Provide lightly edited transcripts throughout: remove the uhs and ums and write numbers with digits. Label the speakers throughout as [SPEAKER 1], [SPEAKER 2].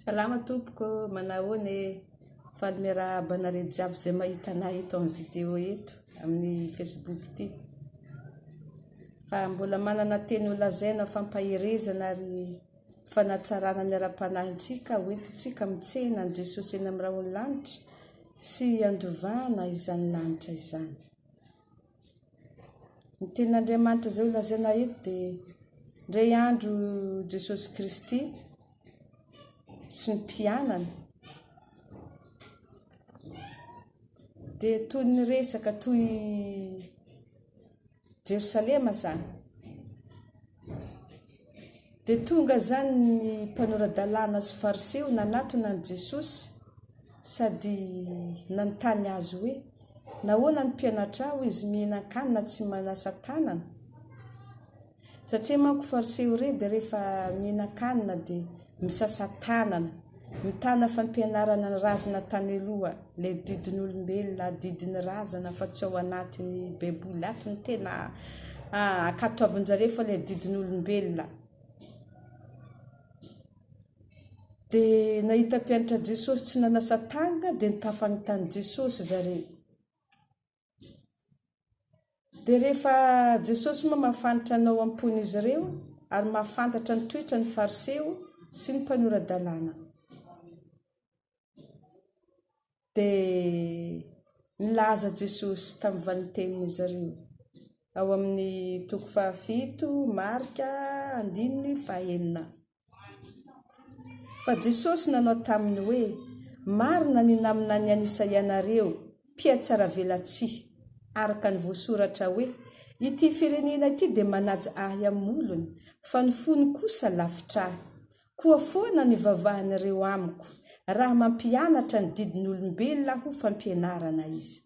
[SPEAKER 1] Salama tompoko, manahoana faly miarahaba anareo jiaby izay mahita anahy eto amin'ny vidéo eto amin'ny Facebook ity. Fa mbola manana teny ho lazaina fampaherezana ary fanatsarana ny ara-panahintsika hoentintsika mitsena ny Jesosy eny amin'ny rahony lanitra sy andovana izany lanitra izany. Ny tenin'Andriamanitra izay ho lazaina eto dia ndray andro Jesosy Kristy sy ny mpianany dia toy ny resaka toy Jerosalema zany. Dia tonga zany ny mpanorandalàna sy fariseo nanatona ny Jesosy sady nanontany azy hoe nahoana ny mpianatra ao izy mihinan-kanina tsy manasa tanana. Satria manko fariseo re dia rehefa mihinan-kanina dia misasa tanana, mitana fampianarana ny razana tany aloha, ilay didin'olombelona, didin'ny razana fa tsy ao anatin'ny baiboly ato ny tena akatoavin'jareo fa ilay didin'olombelona. Dia nahita mpianatra Jesosy tsy nanasa tanana dia nitafagnontany Jesosy zareo. Dia rehefa Jesosy moa mahafantatra anao ampon'izy ireo ary mahafantatra ny toetra ny fariseo sy ny mpanorandalàna. Dia nilaza Jesosy tamin'ny vanitenin'izy ireo ao amin'ny toko 7 Marika 9:9. Fa Jesosy nanao taminy hoe marina ny namana ny anisa ianareo mpiatsara velatsihy araka ny voasoratra hoe ity firenena ity dia manaja ahy amin'olony fa ny fony kosa lavitra ahy. Koa foana ny vavahan'ireo amiko raha mampianatra ny didin'olombelona ho fampianarana izy.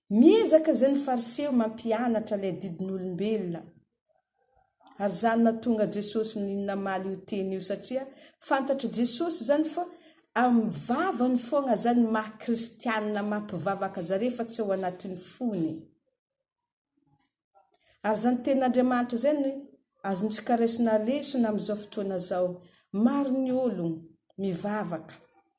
[SPEAKER 1] Miezaka izay ny fariseo mampianatra ilay didin'olombelona. Ary zany nahatonga Jesosy namaly io teny io satria fantatra Jesosy zany fa amin'ny vavany foana zany maha-kristianina mampivavaka zareo fa tsy ao anatin'ny fony. Ary zany tenin'Andriamanitra zany azontsika raisina lesona amin'izao fotoana zao. Maro ny olona mivavaka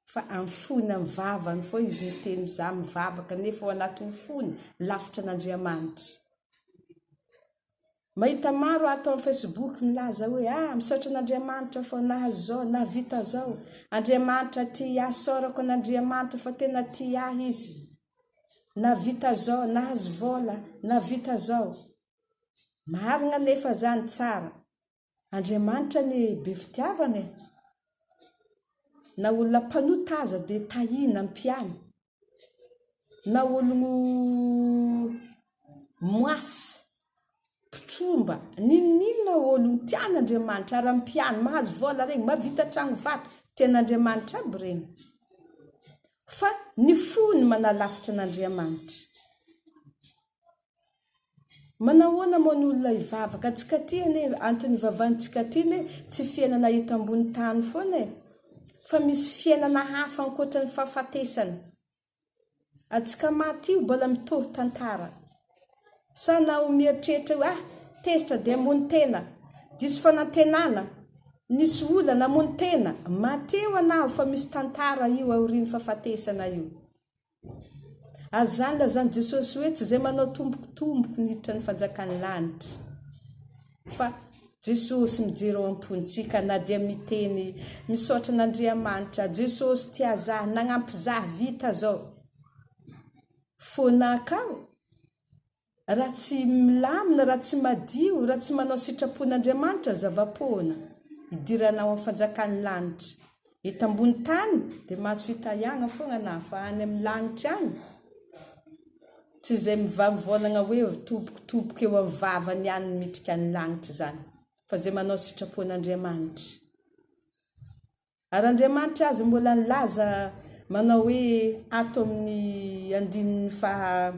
[SPEAKER 1] fa amin'ny fony amin'ny vavany foa izy miteny za mivavaka nefa ao anatin'ny fony lavitra an'Andriamanitra. Mahita maro ato amin'ny Facebook milaza hoe misaotra an'Andriamanitra fa nahazo zao, nahavita zao. Andriamanitra tia ahy, saorako an'Andriamanitra fa tena tia ahy izy. Nahavita zao, nahazo vola, nahavita zao. Marina nefa zany tsara. Andriamanitra ny be fitiavana. Na olona mpanota aza dia tahina mpiany. Na olona moasy, pitromba, ninona olona tian'Andriamanitra ary mpiany mahazo vola regny, mavita trano vato, tian'Andriamanitra aby regny. Fa ny fony manalavitra an'Andriamanitra. Manahoana moa ny olona hivavaka antsika ty antony vavantsika ty tsy fiainana eto ambony tany foana fa misy fiainana hafa ankoatra ny fahafatesana. Antsika maty io mbola mitohy tantara. Sa na ho mieritreritra tezitra dia hamono tena, diso fanantenana, nisy olana hamono tena, mateo anao fa misy tantara io aorian'ny fahafatesana io. Ary zany lazany Jesosy hoe tsy izay manao tomboky niditra ny fanjakany lanitra. Fa Jesosy mijery ao ampontsika na dia miteny misaotra an'Andriamanitra. Jesosy tia zaho, nagnampy zaho, vita zao. Fonakao. Raha tsy milamina, raha tsy madio, raha tsy manao sitrapon'Andriamanitra zava-pona. Idiranao amin'ny fanjakany lanitra. Eto ambony tany dia mahazo fitahigna foana na fa any amin'ny lanitra any. Tsy izay mivamivonana hoe toboky eo amin'ny vavany ihany mitrika ny lanitra zany. Fa izay manao sitrapon'Andriamanitra. Ary Andriamanitra azy mbola nilaza manao hoe ato amin'ny 9:20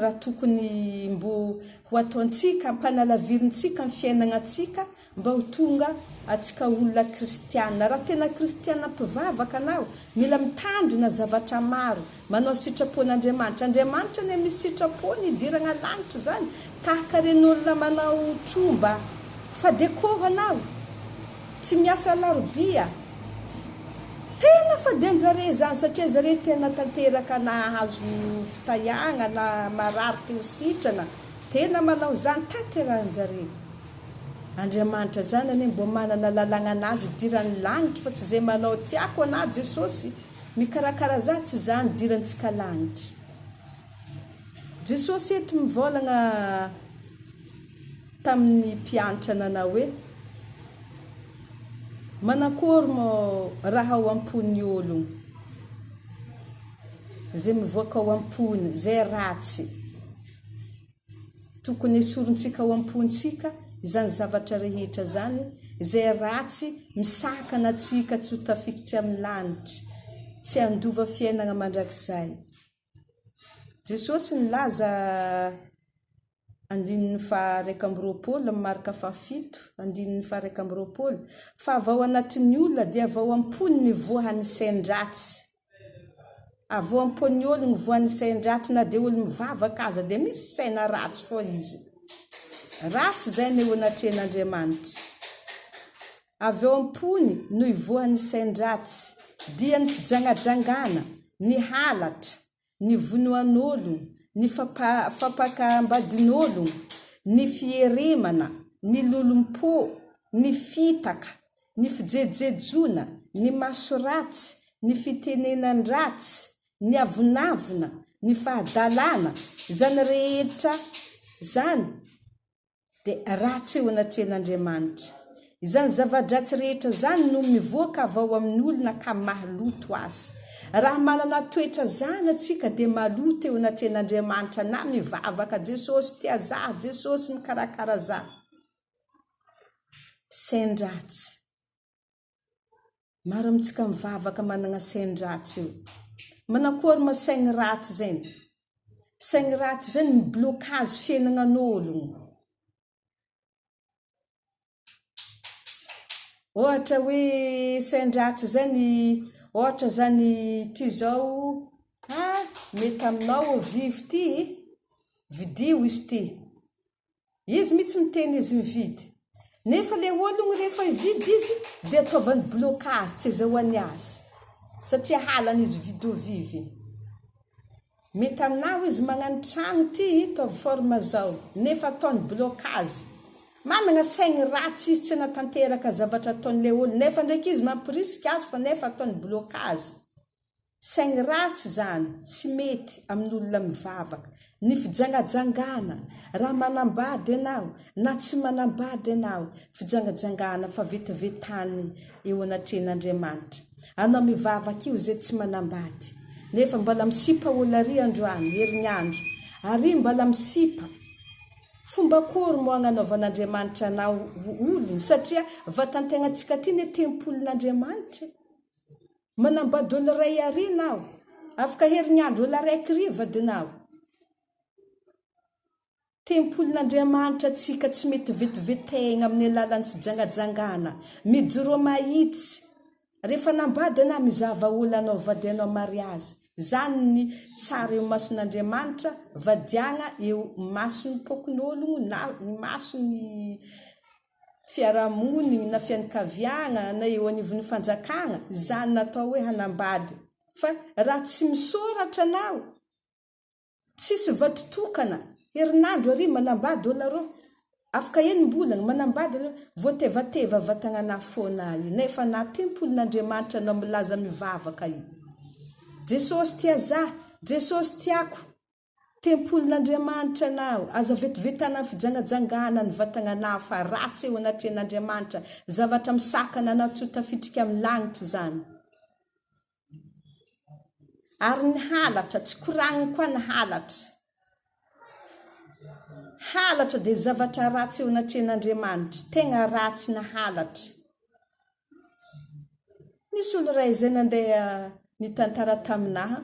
[SPEAKER 1] raha tokony mbo ho ataontsika hampanalavirintsika ny fiainanantsika mba ho tonga atsika olona kristiana. Raha tena kristiana mpivavaka anao, mila mitandrina zavatra maro, manao sitrapon'Andriamanitra. Andriamanitra ny misy sitrapony idirana lanitra zany, tahaka ren'olona manao tromba fa dia koa anao tsy miasa larobia. Tena fa dianjare zany satria zare tena tanteraka nahazo fitayagna na marary teo sitrana. Tena manao zany tanterahanjare. Andriamanitra zany ane mbo manana lalagna anazy dirany lanitra fa tsy zay manao tiako ana Jesosy. Mikarakara za tsy zany dirantsika lanitra. Jesosy eto mivolagna tamin'ny mpianatra nanao hoe manakory mo raha ao am-pony ologno. Zay mivoaka ao am-pony, zay ratsy. Tokony esorintsika ao am-pontsika, izany zavatra rehetra zany, zay ratsy misakana atsika tsy ho tafikitra amin'ny lanitra, tsy handova fiainana mandrakizay. Jesosy nilaza 2:20 marika 7, 2:20 fa avao anatin'ny olona dia avao am-pony ny voan'ny sain-dratsy. Avao am-pony ologno ny voan'ny sain-dratsy, na dia olo mivavaka aza dia misy saina ratsy fô izy. Ratsy zay ny eo anatren'Andriamanitra. Aveo am-pony no ivoan'ny sain-dratsy, dia ny fijangadjangana, ny halatra, ny vonoan'ologno, ny fampakambadin'ologno, ny fieremana, ny lolom-pô, ny fitaka, ny fijejejona, ny masoratsy, ny fitenenan-dratsy, ny avonavona, ny fahadalana, zany rehetra zany dia ratsy eo anatren'Andriamanitra. Izany zava-dratsy rehetra zany no mivoaka avao amin'ny olona ka mahaloto azy. Raha manana toetra zany atsika dia maloto eo anatren'Andriamanitra na mivavaka. Jesosy tia za, Jesosy mikarakara za. Sain-dratsy. Maro amintsika mivavaka manana sain-dratsy io. Manakory ma saigny ratsy zany? Saigny ratsy zany miblokazy fiainagnan'ologno. Ohatra hoe sain-dratsy zany, ohatra zany ty zao, mety aminao vivo ty, vidio izy ty. Izy mitsy miteny izy mividy. Nefa le ologno rehefa ividy izy, dia ataovany blokazy, tsy azahoany azy. Satria halany izy vidio vivy. Mety aminao izy magnano tragno ty, taovy forma zao. Nefa ataony blokazy. Manana saigny ratsy izy tsy natanteraka zavatra ataon'le olo. Nefa ndraiky izy mampirisika azy fa nefa ataony blokazy. Saigny ratsy zany, tsy mety amin'olona mivavaka. Ny fijangajangana, raha manambady anao, na tsy manambady anao, fijangajangana fa vetavetany eo anatren'Andriamanitra. Anao mivavaka io zay tsy manambady. Nefa mbala misipa olo ary androany, herignandro. Ary mbala misipa. Fomba akory moa agnanaovan'Andriamanitra anao olony, satria vatantegna antsika ty ny tempolin'Andriamanitra. Manambady olo ray ary nao, afaka herignandro olo araiky riva dinao. Tempolin'Andriamanitra atsika tsy mety vetivetegna amin'ny alalan'ny fijangajangana, mijoro mahitsy. Rehefa nambady anao mizava olo anao vady anao mariazy. Zany ny tsara eo mason'Andriamanitra, vadiagna eo mason'ny pokon'ologno na mason'ny fiarahamonigny na fianakaviagna na eo anivon'ny fanjakagna. Zany natao hoe hanambady. Fa raha tsy misoratra anao, tsisy vatotokana, herinandro ary manambady olo arô, afaka enim-bolana manambady olo, voatevateva vatagna foana io. Nefa na tempolin'Andriamanitra anao milaza mivavaka io. Jesosy tia za, Jesosy tiako. Tempolin'Andriamanitra anao, aza vetivetana ny fijangajangana ny vatagna fa ratsy eo anatren'Andriamanitra. Zavatra misakana anao tsy ho tafitrika amin'ny lanitra zany. Ary ny halatra, tsy koragniny koa ny halatra. Halatra dia zavatra ratsy eo anatren'Andriamanitra. Tegna ratsy na halatra. Nisy olo ray zay nandeha nitantara taminaha,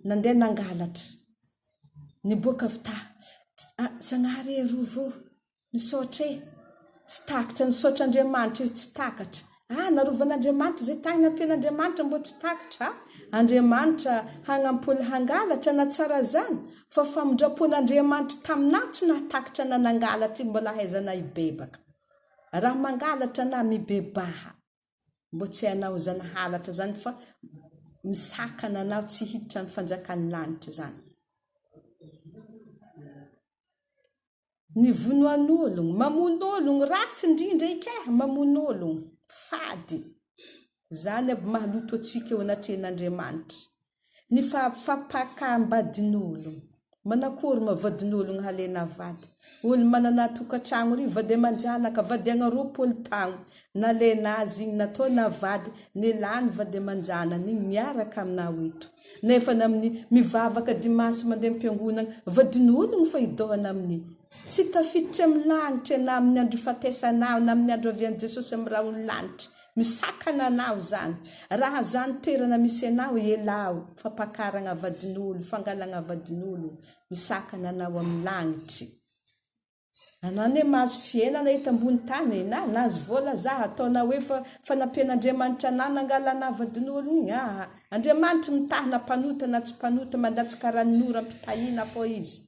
[SPEAKER 1] nandeha nangalatra. Niboaka avy ta, Zagnahary rovo, misaotra e, tsy takatra, nisaotra Andriamanitra izy tsy takatra. Narovan'Andriamanitra zay tagny nampian'Andriamanitra mbo tsy takatra. Andriamanitra hagnampolo hangalatra na tsara zany, fa famondrapon'Andriamanitra taminao tsy natakatra na nangalatra mbola haizana ibebaka. raha mangalatra na mibebaha mbo tsy anao zany halatra zany fa misakana anao tsy hiditra ny fanjakan'ny lanitra zany. Ny vonoan'ologno, mamono ologno ratsy indrindra ikahy, mamono ologno fady. Zany aby mahaloto atsika eo anatrehan'Andriamanitra. Ny fampakambadin'ologno. Manakory mavadin'ologno halena vady. Olo manana tokantrano ry vady amanjanaka, vady agnaroapolo taogno. Nalena azy igny nataona vady, nelany vady amanjanany igny miaraka aminao eto. Nefa amin'ny mivavaka dimansy mandeha am-piangonana, vadin'ologno fa idohana amin'ny. Tsy tafiditra amin'ny lanitra na amin'ny andro ifatesanao na amin'ny andro avian'i Jesosy amin'ny raha ony lanitra. Misakana anao zany. Raha zany toerana misy anao elao. Fampakarana vadin'olo, fangalana vadin'olo. Misakana anao amin'ny lanitry. Anane mahazo fiainana eto ambony tany na nahazo vola za ataona hoe fanampian'Andriamanitra na nangalana vadin'olo igny. Andriamanitra mitahina mpanota na tsy mpanota mandatsika ranon'ora mpitahina fo izy.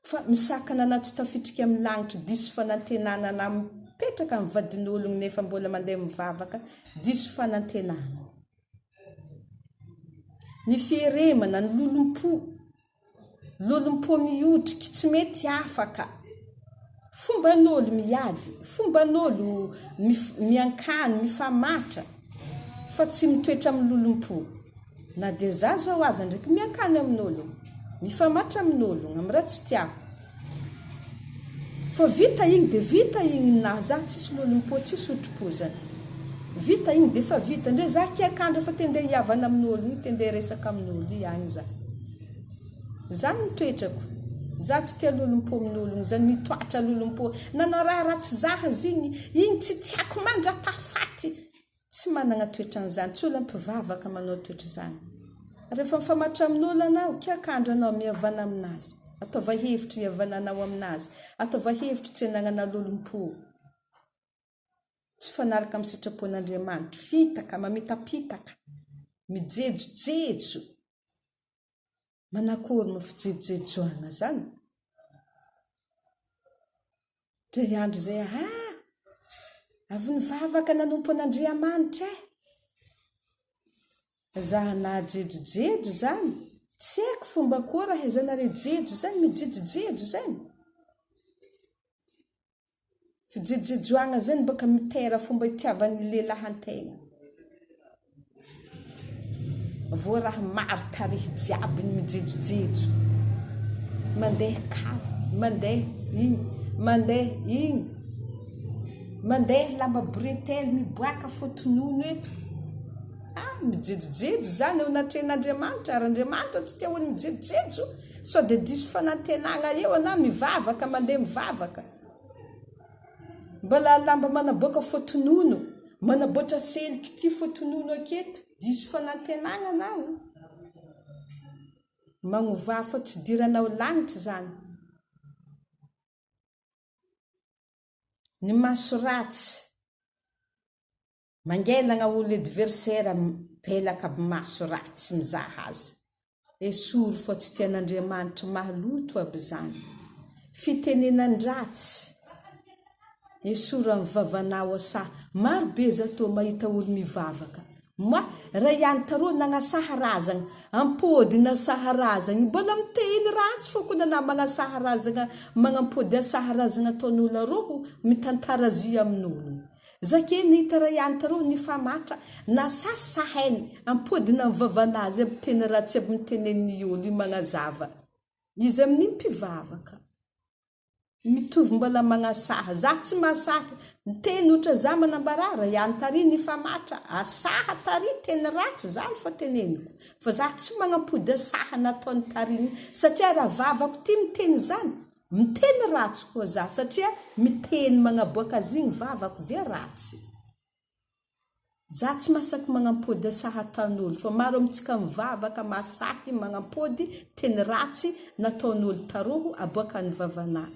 [SPEAKER 1] Fa misakana na tsy tafitrika amin'ny lanitra diso fanantenana na mipetraka amin'ny vadin'ologno nefa mbola mandeha mivavaka diso fanantenana. Ny fieremana, ny lolompo miodriky tsy mety afaka. Fomban'olo miady, fomban'olo miankany, mifamatra fa tsy mitoetra amin'ny lolompo. Na dia za zao aza ndraiky miankany amin'olo, mifamatra amin'olo, amin'ny raha tsy tiako. Fa vita igny dia vita igny na za tsisy lolompo, tsisy otro-pozana. Vita igny dia fa vita. Ndre za kiakandra fa tende hiavana amin'olo, tende resaka amin'olo, ihany za. Za mitoetrako. Za tsy tia lolompo amin'olo, zany mitoatra lolompo. Nanao raha ratsy zahazy igny tsy tiako mandra-pahafaty. Tsy manana toetran'izany, tsy olona mpivavaka manao toetra zany. Rehefa mifamatra amin'olo anao, kiakandra anao mihavana aminazy. Ataova hevitra hiavananao aminazy. Ataova hevitra tsy hananana lolompo. Tsy fanaraka amin'ny sitrapon'Andriamanitra. Fitaka, mamitapitaka. Mijejojejo. Manakory mafijejojejoana zany. Dray andro zay, avy nivavaka nanompo an'Andriamanitra za najejojejo zany. Tsy haiko fomba koa raha izanare jejo zany, mijejojejo zany. Fijejojejoana zany baka mitera fomba itiavan'ny lelahan-tegna. Vo raha maro tarihy jiaby ny mijejojejo. Mandeha kava, mandeha igny, mandeha igny. Mandeha lamba bretelle miboaka fotonono eto. Mijejojejo zany eo anatrehan'Andriamanitra. Ary Andriamanitra tsy tia olo mijejojejo. So dia diso fanantenana eo na mivavaka, mandeha mivavaka. Mbola lamba manaboaka fotonono, manaboatra seliky ty fotonono aketo. Diso fanantenana anao. Magnovà fa tsy diranao lanitra zany. Ny maso ratsy. Mangelana olo adversaire pelaka aby maso ratsy mizaha azy. Esoro fa tsy tian'Andriamanitra mahaloto aby zany. Fitenenan-dratsy. Esoro amin'ny vavanao asa. Maro be zato mahita olo mivavaka. Raha ihany taroa nagnasaha razana. Ampody nasaha razana. Mbola miteny ratsy fa kuna na magnasaha razana. Magnampody asaha razana ataon'olo roho. Mitantara zy amin'olo. Zake nita raha ihany taroa nifamatra. Nasasa sahainy. Ampody na mivavanazy. Aby teny ratsy aby mitenen'ny olo. Io magnazava. Izy amin'ny mpivavaka. Mitovy mbola magnasaha. Za tsy masaha. Teny otra za manambarara. Ihany tari nifamatra. Asaha tari teny ratsy. Za fa teneniko. Fa za tsy magnampody asaha nataony tariny. Satria raha vavako ty miteny zany. Miteny ratsy koa za. Satria miteny magnaboaka azy igny vavako dia ratsy. Za tsy masaky magnampody asaha tan'olo. Fa maro amintsika mivavaka masaky magnampody teny ratsy nataon'olo taroho aboaka ny vavana.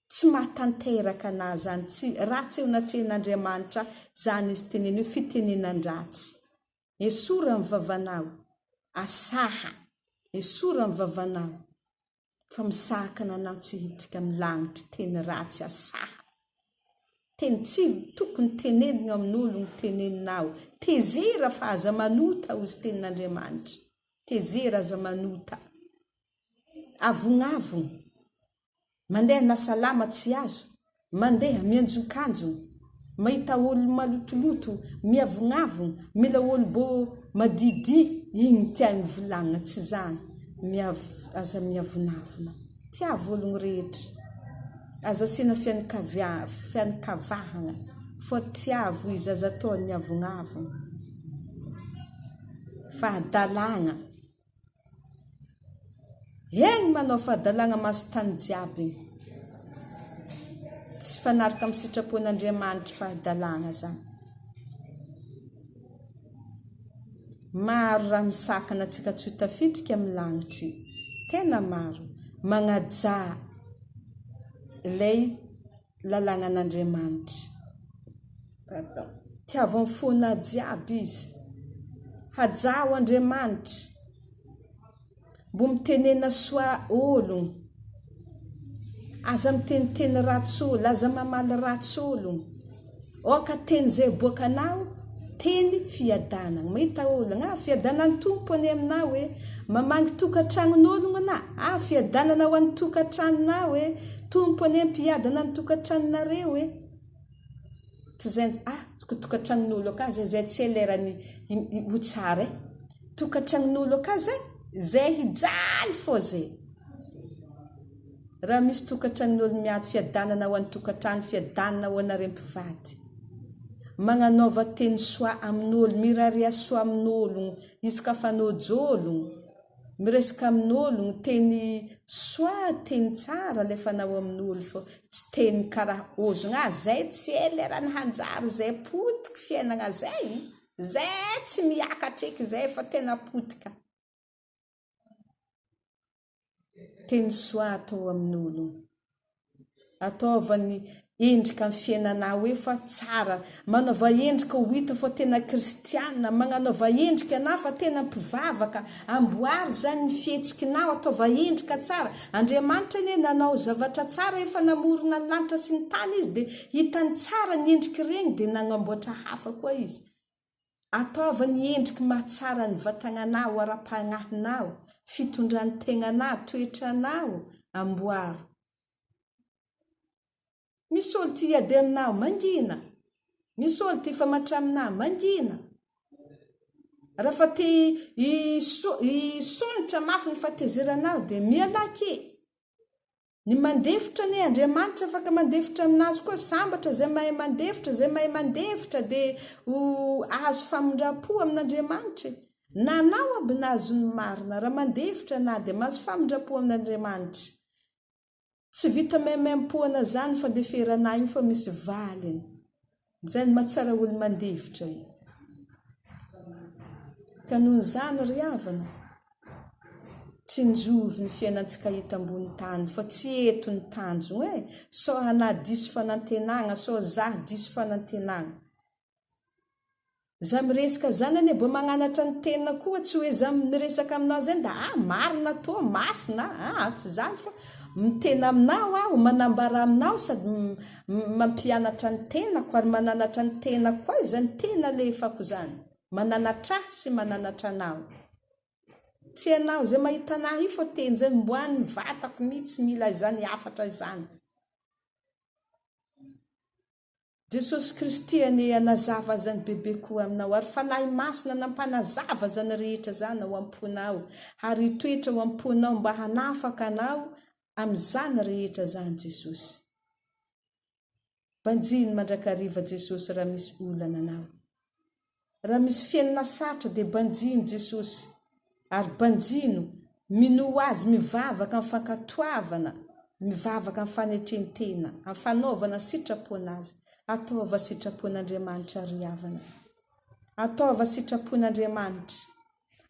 [SPEAKER 1] Tsy mahatanteraka na zany. Tsy ratsy eo natrehan'Andriamanitra zany izy teneny fitenenan-dratsy. Esoro amin'ny vavanao. Asaha. Esoro amin'ny vavanao. Fa misakana anao tsy hitrika amin'ny lanitra teny ratsy asaha. teny tsy tokony tenenina amin'olo ny teneninao. Tezera fa aza manota ozy tenin'Andriamanitra. Tezera aza manota. Avonavona. Mandeha na salama tsy azo. Mandeha mianjokanjo. Mahita olo malotoloto, miavonavona, mila olo bo madidi, igny tiany volagna tsy zany. Aza miavonavona. Tiavo ologno rehetra. Aza sina fianakavahana. Fô tiavo izy aza atao miavonavona. Fahadalagna. Egny manao fahadalagna maso tany jiaby. Tsy fanaraka amin'ny sitrapon'Andriamanitra fahadalagna zany. Maro raha misakana antsika tsy ho tafiditra amin'ny lagnitry. Tena maro. Magnajà ilay lalàgnan'Andriamanitra. Tiavo amin'ny fona jiaby izy. Hajao Andriamanitra. Mbo mitenena soa ologno. Aza miteniteny ratsolo, aza mamaly ratsolo. Oka teny zay boakanao, teny fiadanana. Mahita ologna, fiadanany tompony aminao mamangy tokantranon'ologno na. Fiadanana ho an'ny tokantranonao tompony mpiadana ny tokantranonareo Tsy zay, tokantranon'olo ka zay tsy lerany ho tsara Tokantranon'olo ka zay hijaly fô zay. Raha misy tokantranon'olo miady fiadanana ho an'ny tokantrano, fiadanana ho anareo mpivady. Magnanaova teny soa amin'olo, miraria soa amin'olo, izy ka fanojolo, miresaka amin'olo, teny soa, teny tsara le fanao amin'olo fô tsy teny karaha ozona. Zay tsy elerany hanjary, zay potika fiainana zay. Zay tsy miakatra eky zay fa tena potika. Teny soa atao amin'olo. Ataovany endrika amin'ny fiainanao fa tsara. Manaova endrika ho hita fa tena kristianina. Magnanaova endrika na fa tena mpivavaka. Amboary zany ny fihetsikinao, ataova endrika tsara. Andriamanitra nanao zavatra tsara efa namorona ny lanitra sy ny tany izy dia hitany tsara ny endrika regny dia nagnamboatra hafa koa izy. Ataova ny endrika mahatsara ny vatagnanao, ara-pagnahinao, fitondran'ny tegnanao, toetranao, amboary. Misy olo tia hiady aminao, mangina. Misy olo tia famatra aminao, mangina. Raha fa tia hisonitra mafy ny fahatezeranao dia mialaky. Ny mandefitra ny Andriamanitra afaka mandefitra aminazy koa, sambatra zay mahay mandefitra dia azo famindrapo amin'Andriamanitra. Na anao aby nazo ny marina, raha mandefitra na dia mahazo famindrapo amin'Andriamanitra. Tsy vita memempoana zany fandeferana iny fa misy valiny. Zay mahatsara olo mandefitra io. Ka noho izany ry havana, tsy njovy ny fiainantsika hita ambony tany fa tsy eto ny tanjona so hana diso fanantenana, so zah diso fanantenana. Za miresaka zany ane mbo magnanatra ny tena koa, tsy hoe za miresaka aminao zay da marina to, masina, tsy zany fa mitena aminao aho, manambara aminao sady mampianatra ny tena ko ary mananatra ny tena koa izany tena lefako zany. Mananatra sy mananatra anao. Tsy anao zay mahita anahy io fa teny zay mboan'ny vatako mihitsy mila izany afatra izany. Jesosy Kristy anazava zany bebe koa aminao, ary fanahy masina nampanazava zany rehetra zany ao am-ponao, ary toetra ao am-ponao mba hanafaka anao amin'izany rehetra zany Jesosy. Banjiny mandrakariva Jesosy raha misy olana anao. Raha misy fiainana satra dia banjiny Jesosy. Ary banjino mino azy mivavaka amin'ny fankatoavana, mivavaka amin'ny fanetrentena, amin'ny fanaovana sitrapon'ny azy. Ataova sitrapon'Andriamanitra ry havana. Ataova sitrapon'Andriamanitra.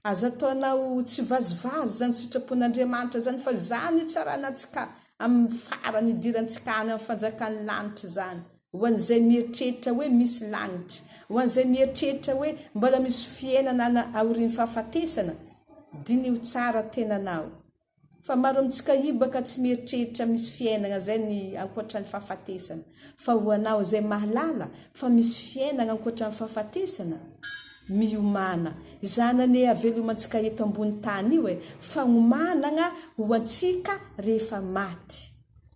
[SPEAKER 1] Aza ataonao tsy vazivazy zany sitrapon'Andriamanitra zany fa zany tsaranatsika amin'ny farany idirantsika any amin'ny fanjakan'ny lanitra zany. Ho an'izay mieritreritra hoe misy lanitra. Ho an'izay mieritreritra hoe mbola misy fiainana aorian'ny fahafatesana. Dinio tsara tenanao. Fa maro amintsika ibaka tsy mieritreritra misy fiainana zay ny ankoatra ny fahafatesana. Fa ho anao zay mahalala fa misy fiainana ankoatra ny fahafatesana, miomana. Izany havelomantsika eto ambony tany io fa omanana ho antsika rehefa maty.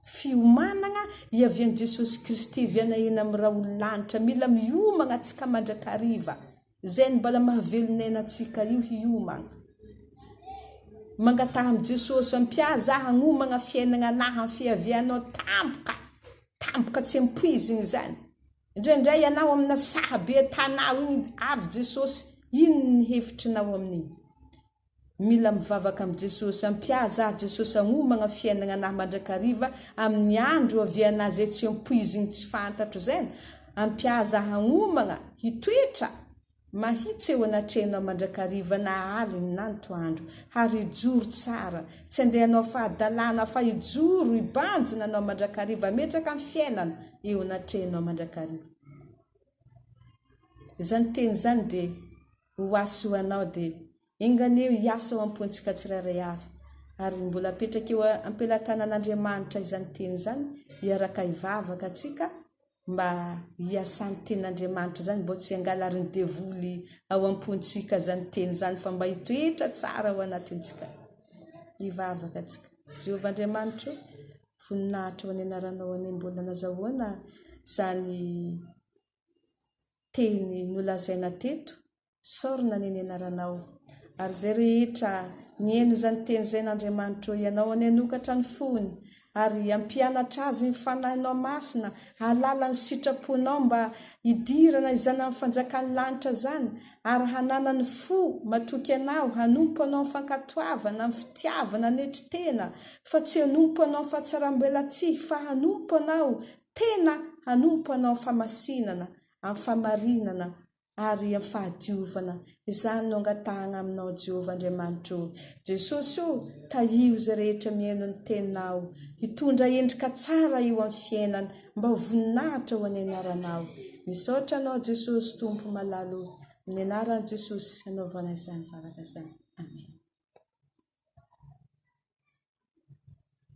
[SPEAKER 1] Fiomanana iavian'i Jesosy Kristy viana eny amin'ny rahaololanitra. Mila miomana antsika mandrakariva. Zay ny mbala mahavelonena antsika io hiomana. Mangataha amin'i Jesosy ampiaza hagnomana fiainana anahy amin'ny fiavianao tampoka tsy ampoiziny zany. Indraindray ianao amina sahabe tanao igny avy Jesosy, ino ny hevitrinao amin'igny? Mila mivavaka amin'i Jesosy, ampiaza Jesosy hagnomana fiainana anahy mandrakariva amin'ny andro avianazy tsy ampoiziny tsy fantatro zay. Ampiaza hagnomana hitoetra mahitsy eo anatrenao mandrakariva na aliny na antoandro. Ary hijoro tsara, tsy andehanao fahadalana fa hijoro hibanjina anao mandrakariva, metraka amin'ny fiainana eo anatrenao mandrakariva. Izany teny zany dia ho asy ho anao dia inganeo hiasa ao ampontsika tsirairay avy. Ary mbola apetraka eo ampelantanan'Andriamanitra izany teny zany, hiaraka hivavaka atsika mba hiasany ten'Andriamanitra zany, mbo tsy hangalariny devoly ao ampontsika zany teny zany, fa mba hitoetra tsara ao anatintsika. Hivavaka atsika. Jehovah Andriamanitra, voninahitra ho an'anaranao any mbola nazahoana zany teny nolazaina teto, saorina ny anaranao. Ary zay rehetra nieno zany teny zay n'Andriamanitra ianao any anokatra ny fony, ary ampianatra azy ny fanahinao masina, halala ny sitraponao mba hidirana izany amin'ny fanjakan'ny lanitra zany, ary hanana ny fo matoky anao, hanompo anao ny fankatoavana, ny fitiavana netritena, fa tsy hanompo anao ny fahatsaram-belatsihy, fa hanompo anao tena, hanompo anao ny famasinana, amin'ny famarinana, ary amin'ny fahadiovana. Izany no angatahana aminao Jehovah Andriamanitra. Jesosy tahio zay rehetra mihaino ny teninao, hitondra endrika tsara io amin'ny fiainana, mba ho voninahitra ho any anaranao. Misaotra anao Jesosy Tompo malalo, amin'ny anaran'i Jesosy hanaovana izany vavaka izany.